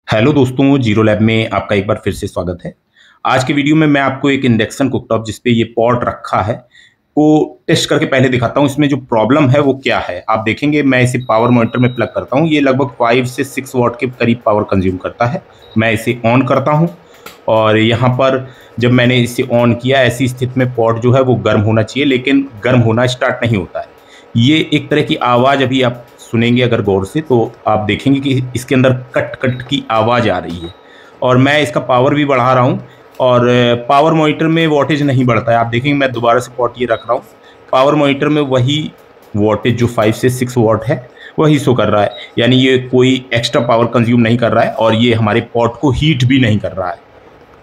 Hello दोस्तों, zero lab में आपका एक बार फिर से स्वागत है। आज के वीडियो में मैं आपको एक इंडक्शन कुकटॉप जिस पे ये पॉट रखा है को टेस्ट करके पहले दिखाता हूँ। इसमें जो प्रॉब्लम है वो क्या है आप देखेंगे। मैं इसे पावर मॉनिटर में प्लग करता हूँ। ये लगभग 5 से 6 वाट के करीब पावर कंज्यूम करता है। मैं इसे ऑन करता हूँ और यहाँ पर जब मैंने इसे ऑन किया, ऐसी स्थिति में पॉट जो है वो गर्म होना चाहिए, लेकिन गर्म होना स्टार्ट नहीं होता है। ये एक तरह की आवाज़ अभी आप सुनेंगे अगर गौर से, तो आप देखेंगे कि इसके अंदर कट कट की आवाज़ आ रही है। और मैं इसका पावर भी बढ़ा रहा हूँ और पावर मॉनिटर में वोल्टेज नहीं बढ़ता है। आप देखेंगे मैं दोबारा से पॉट ये रख रहा हूँ, पावर मॉनिटर में वही वोल्टेज जो 5 से 6 वॉट है वही शो कर रहा है, यानी ये कोई एक्स्ट्रा पावर कंज्यूम नहीं कर रहा है और ये हमारे पॉट को हीट भी नहीं कर रहा है।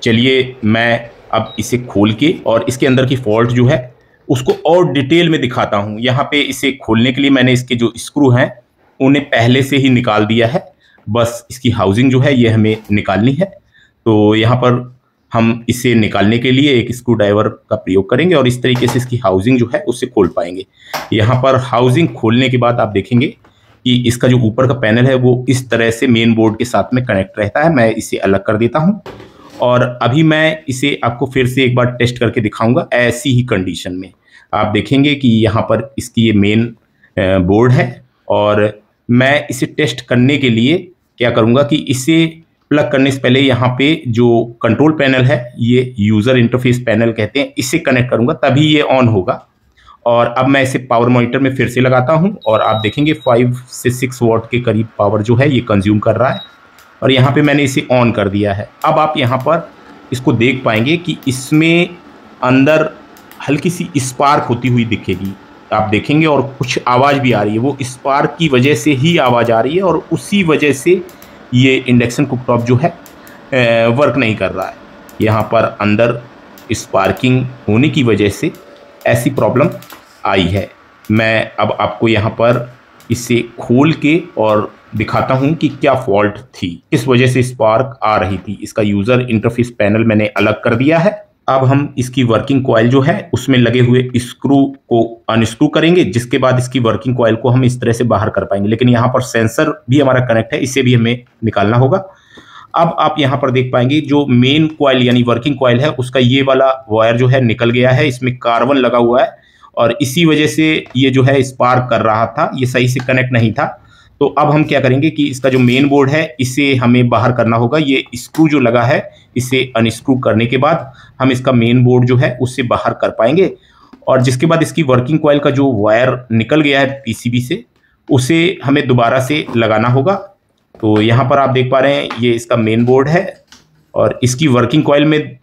चलिए मैं अब इसे खोल के और इसके अंदर की फॉल्ट जो है उसको और डिटेल में दिखाता हूँ। यहाँ पे इसे खोलने के लिए मैंने इसके जो स्क्रू हैं उन्हें पहले से ही निकाल दिया है, बस इसकी हाउसिंग जो है ये हमें निकालनी है। तो यहाँ पर हम इसे निकालने के लिए एक स्क्रू ड्राइवर का प्रयोग करेंगे और इस तरीके से इसकी हाउसिंग जो है उससे खोल पाएंगे। यहाँ पर हाउसिंग खोलने के बाद आप देखेंगे कि इसका जो ऊपर का पैनल है वो इस तरह से मेन बोर्ड के साथ में कनेक्ट रहता है। मैं इसे अलग कर देता हूँ और अभी मैं इसे आपको फिर से एक बार टेस्ट करके दिखाऊंगा ऐसी ही कंडीशन में। आप देखेंगे कि यहाँ पर इसकी ये मेन बोर्ड है और मैं इसे टेस्ट करने के लिए क्या करूँगा कि इसे प्लग करने से पहले यहाँ पे जो कंट्रोल पैनल है, ये यूज़र इंटरफेस पैनल कहते हैं, इसे कनेक्ट करूँगा तभी ये ऑन होगा। और अब मैं इसे पावर मॉनिटर में फिर से लगाता हूँ और आप देखेंगे 5 से 6 वाट के करीब पावर जो है ये कंज्यूम कर रहा है और यहाँ पे मैंने इसे ऑन कर दिया है। अब आप यहाँ पर इसको देख पाएंगे कि इसमें अंदर हल्की सी स्पार्क होती हुई दिखेगी, आप देखेंगे, और कुछ आवाज़ भी आ रही है। वो स्पार्क की वजह से ही आवाज़ आ रही है और उसी वजह से ये इंडक्शन कुकटॉप जो है वर्क नहीं कर रहा है। यहाँ पर अंदर स्पार्किंग होने की वजह से ऐसी प्रॉब्लम आई है। मैं अब आपको यहाँ पर इसे खोल के और दिखाता हूँ कि क्या फॉल्ट थी, किस वजह से स्पार्क आ रही थी। इसका यूज़र इंटरफेस पैनल मैंने अलग कर दिया है। अब हम इसकी वर्किंग कॉइल जो है उसमें लगे हुए स्क्रू को अनस्क्रू करेंगे, जिसके बाद इसकी वर्किंग कॉइल को हम इस तरह से बाहर कर पाएंगे। लेकिन यहाँ पर सेंसर भी हमारा कनेक्ट है, इसे भी हमें निकालना होगा। अब आप यहाँ पर देख पाएंगे जो मेन कॉइल यानी वर्किंग कॉइल है उसका ये वाला वायर जो है निकल गया है, इसमें कार्बन लगा हुआ है और इसी वजह से ये जो है स्पार्क कर रहा था, ये सही से कनेक्ट नहीं था। तो अब हम क्या करेंगे कि इसका जो मेन बोर्ड है इसे हमें बाहर करना होगा। ये स्क्रू जो लगा है इसे अनस्क्रू करने के बाद हम इसका मेन बोर्ड जो है उससे बाहर कर पाएंगे और जिसके बाद इसकी वर्किंग कॉइल का जो वायर निकल गया है पीसीबी से उसे हमें दोबारा से लगाना होगा। तो यहाँ पर आप देख पा रहे हैं ये इसका मेन बोर्ड है और इसकी वर्किंग कॉइल में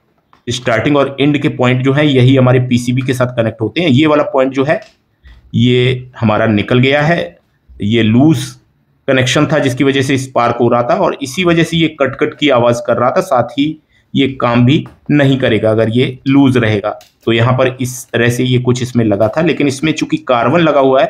स्टार्टिंग और एंड के पॉइंट जो है यही हमारे पीसीबी के साथ कनेक्ट होते हैं। ये वाला पॉइंट जो है ये हमारा निकल गया है, ये लूज कनेक्शन था जिसकी वजह से स्पार्क हो रहा था और इसी वजह से ये कट कट की आवाज़ कर रहा था। साथ ही ये काम भी नहीं करेगा अगर ये लूज रहेगा। तो यहाँ पर इस तरह से ये कुछ इसमें लगा था, लेकिन इसमें चूंकि कार्बन लगा हुआ है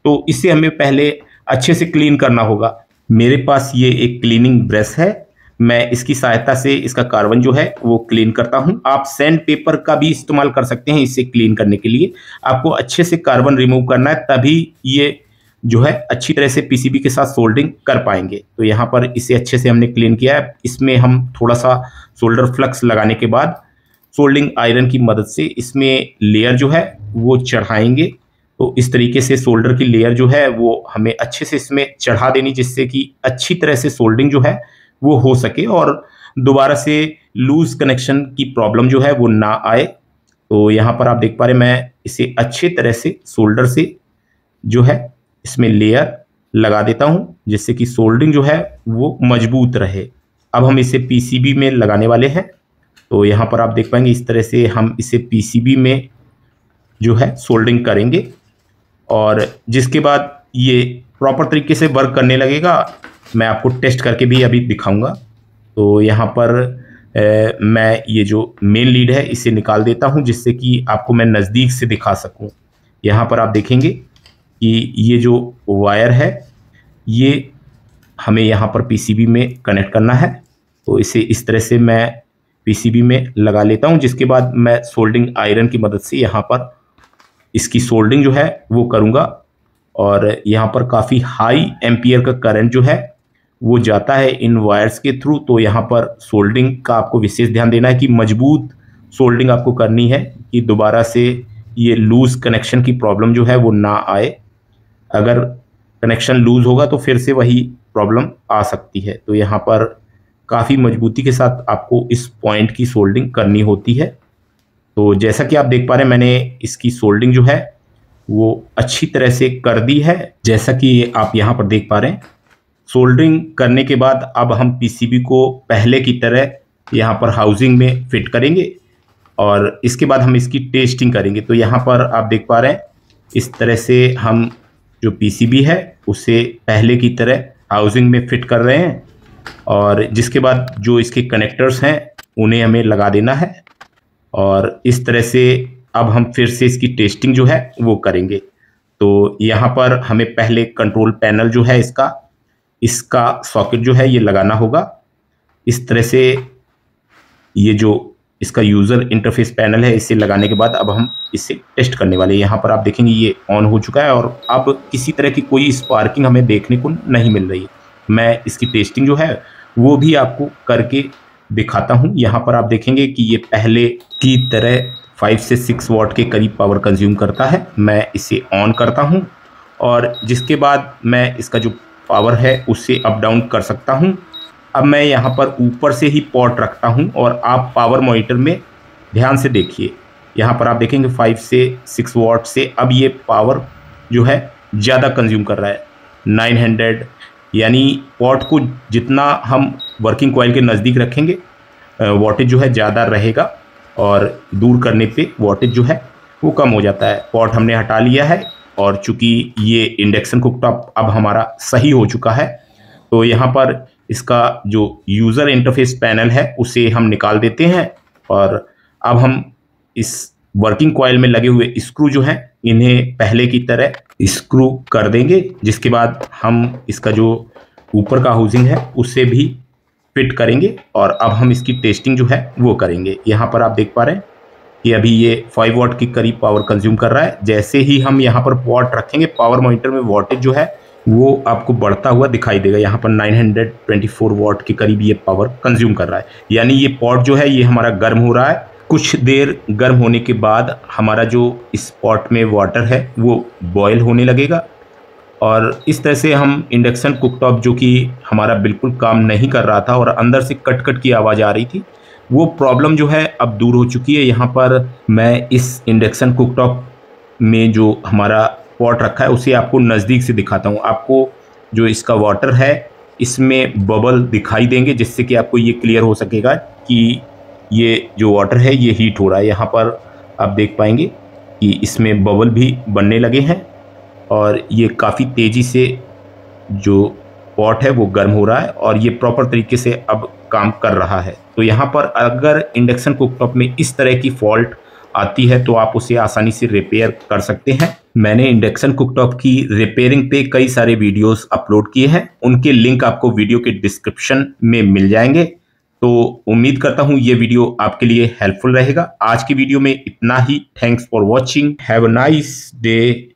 तो इसे हमें पहले अच्छे से क्लीन करना होगा। मेरे पास ये एक क्लीनिंग ब्रश है, मैं इसकी सहायता से इसका कार्बन जो है वो क्लीन करता हूँ। आप सैंड पेपर का भी इस्तेमाल कर सकते हैं इसे क्लीन करने के लिए। आपको अच्छे से कार्बन रिमूव करना है, तभी ये जो है अच्छी तरह से पीसीबी के साथ सोल्डरिंग कर पाएंगे। तो यहाँ पर इसे अच्छे से हमने क्लीन किया है। इसमें हम थोड़ा सा सोल्डर फ्लक्स लगाने के बाद सोल्डरिंग आयरन की मदद से इसमें लेयर जो है वो चढ़ाएंगे। तो इस तरीके से सोल्डर की लेयर जो है वो हमें अच्छे से इसमें चढ़ा देनी, जिससे कि अच्छी तरह से सोल्डरिंग जो है वो हो सके और दोबारा से लूज कनेक्शन की प्रॉब्लम जो है वो ना आए। तो यहाँ पर आप देख पा रहे हैं मैं इसे अच्छे तरह से सोल्डर से जो है इसमें लेयर लगा देता हूँ, जिससे कि सोल्डरिंग जो है वो मजबूत रहे। अब हम इसे पीसीबी में लगाने वाले हैं। तो यहाँ पर आप देख पाएंगे इस तरह से हम इसे पीसीबी में जो है सोल्डरिंग करेंगे और जिसके बाद ये प्रॉपर तरीके से वर्क करने लगेगा। मैं आपको टेस्ट करके भी अभी दिखाऊंगा। तो यहाँ पर मैं ये जो मेन लीड है इसे निकाल देता हूँ, जिससे कि आपको मैं नज़दीक से दिखा सकूँ। यहाँ पर आप देखेंगे कि ये जो वायर है ये हमें यहाँ पर पीसीबी में कनेक्ट करना है। तो इसे इस तरह से मैं पीसीबी में लगा लेता हूँ, जिसके बाद मैं सोल्डरिंग आयरन की मदद से यहाँ पर इसकी सोल्डरिंग जो है वो करूँगा और यहाँ पर काफ़ी हाई एम्पियर का करंट जो है वो जाता है इन वायर्स के थ्रू। तो यहाँ पर सोल्डरिंग का आपको विशेष ध्यान देना है कि मजबूत सोल्डरिंग आपको करनी है कि दोबारा से ये लूज कनेक्शन की प्रॉब्लम जो है वो ना आए। अगर कनेक्शन लूज होगा तो फिर से वही प्रॉब्लम आ सकती है। तो यहाँ पर काफ़ी मजबूती के साथ आपको इस पॉइंट की सोल्डरिंग करनी होती है। तो जैसा कि आप देख पा रहे हैं, मैंने इसकी सोल्डरिंग जो है वो अच्छी तरह से कर दी है। जैसा कि आप यहाँ पर देख पा रहे हैं, सोल्डरिंग करने के बाद अब हम पीसीबी को पहले की तरह यहाँ पर हाउसिंग में फिट करेंगे और इसके बाद हम इसकी टेस्टिंग करेंगे। तो यहाँ पर आप देख पा रहे हैं, इस तरह से हम जो पीसीबी है उसे पहले की तरह हाउसिंग में फिट कर रहे हैं और जिसके बाद जो इसके कनेक्टर्स हैं उन्हें हमें लगा देना है और इस तरह से अब हम फिर से इसकी टेस्टिंग जो है वो करेंगे। तो यहाँ पर हमें पहले कंट्रोल पैनल जो है इसका सॉकेट जो है ये लगाना होगा। इस तरह से ये जो इसका यूज़र इंटरफेस पैनल है इसे लगाने के बाद अब हम इसे टेस्ट करने वाले हैं। यहाँ पर आप देखेंगे ये ऑन हो चुका है और अब किसी तरह की कोई स्पार्किंग हमें देखने को नहीं मिल रही है। मैं इसकी टेस्टिंग जो है वो भी आपको करके दिखाता हूँ। यहाँ पर आप देखेंगे कि ये पहले की तरह 5 से 6 वाट के करीब पावर कंज्यूम करता है। मैं इसे ऑन करता हूँ और जिसके बाद मैं इसका जो पावर है उससे अप डाउन कर सकता हूँ। अब मैं यहाँ पर ऊपर से ही पॉट रखता हूँ और आप पावर मॉनिटर में ध्यान से देखिए। यहाँ पर आप देखेंगे 5 से 6 वाट से अब ये पावर जो है ज़्यादा कंज्यूम कर रहा है 900, यानी पॉट को जितना हम वर्किंग कॉइल के नज़दीक रखेंगे वोल्टेज जो है ज़्यादा रहेगा और दूर करने पे वोल्टेज जो है वो कम हो जाता है। पॉट हमने हटा लिया है और चूंकि ये इंडक्शन कुकटॉप अब हमारा सही हो चुका है तो यहाँ पर इसका जो यूज़र इंटरफेस पैनल है उसे हम निकाल देते हैं और अब हम इस वर्किंग कॉइल में लगे हुए स्क्रू जो हैं इन्हें पहले की तरह स्क्रू कर देंगे। जिसके बाद हम इसका जो ऊपर का हाउसिंग है उसे भी फिट करेंगे और अब हम इसकी टेस्टिंग जो है वो करेंगे। यहाँ पर आप देख पा रहे हैं कि अभी ये 5 वाट के करीब पावर कंज्यूम कर रहा है। जैसे ही हम यहाँ पर पॉट रखेंगे पावर मॉनिटर में वोल्टेज जो है वो आपको बढ़ता हुआ दिखाई देगा। यहाँ पर 924 वाट के करीब ये पावर कंज्यूम कर रहा है, यानी ये पॉट जो है ये हमारा गर्म हो रहा है। कुछ देर गर्म होने के बाद हमारा जो इस पॉट में वाटर है वो बॉयल होने लगेगा और इस तरह से हम इंडक्शन कुकटॉप जो कि हमारा बिल्कुल काम नहीं कर रहा था और अंदर से कट कट की आवाज़ आ रही थी, वो प्रॉब्लम जो है अब दूर हो चुकी है। यहाँ पर मैं इस इंडक्शन कुकटॉप में जो हमारा पॉट रखा है उसे आपको नज़दीक से दिखाता हूँ। आपको जो इसका वाटर है इसमें बबल दिखाई देंगे जिससे कि आपको ये क्लियर हो सकेगा कि ये जो वाटर है ये हीट हो रहा है। यहाँ पर आप देख पाएंगे कि इसमें बबल भी बनने लगे हैं और ये काफ़ी तेज़ी से जो पॉट है वो गर्म हो रहा है और ये प्रॉपर तरीके से अब काम कर रहा है। तो यहाँ पर अगर इंडक्शन कुकटॉप में इस तरह की फॉल्ट आती है तो आप उसे आसानी से रिपेयर कर सकते हैं। मैंने इंडक्शन कुकटॉप की रिपेयरिंग पे कई सारे वीडियोस अपलोड किए हैं, उनके लिंक आपको वीडियो के डिस्क्रिप्शन में मिल जाएंगे। तो उम्मीद करता हूँ ये वीडियो आपके लिए हेल्पफुल रहेगा। आज की वीडियो में इतना ही। Thanks for watching. Have a nice day.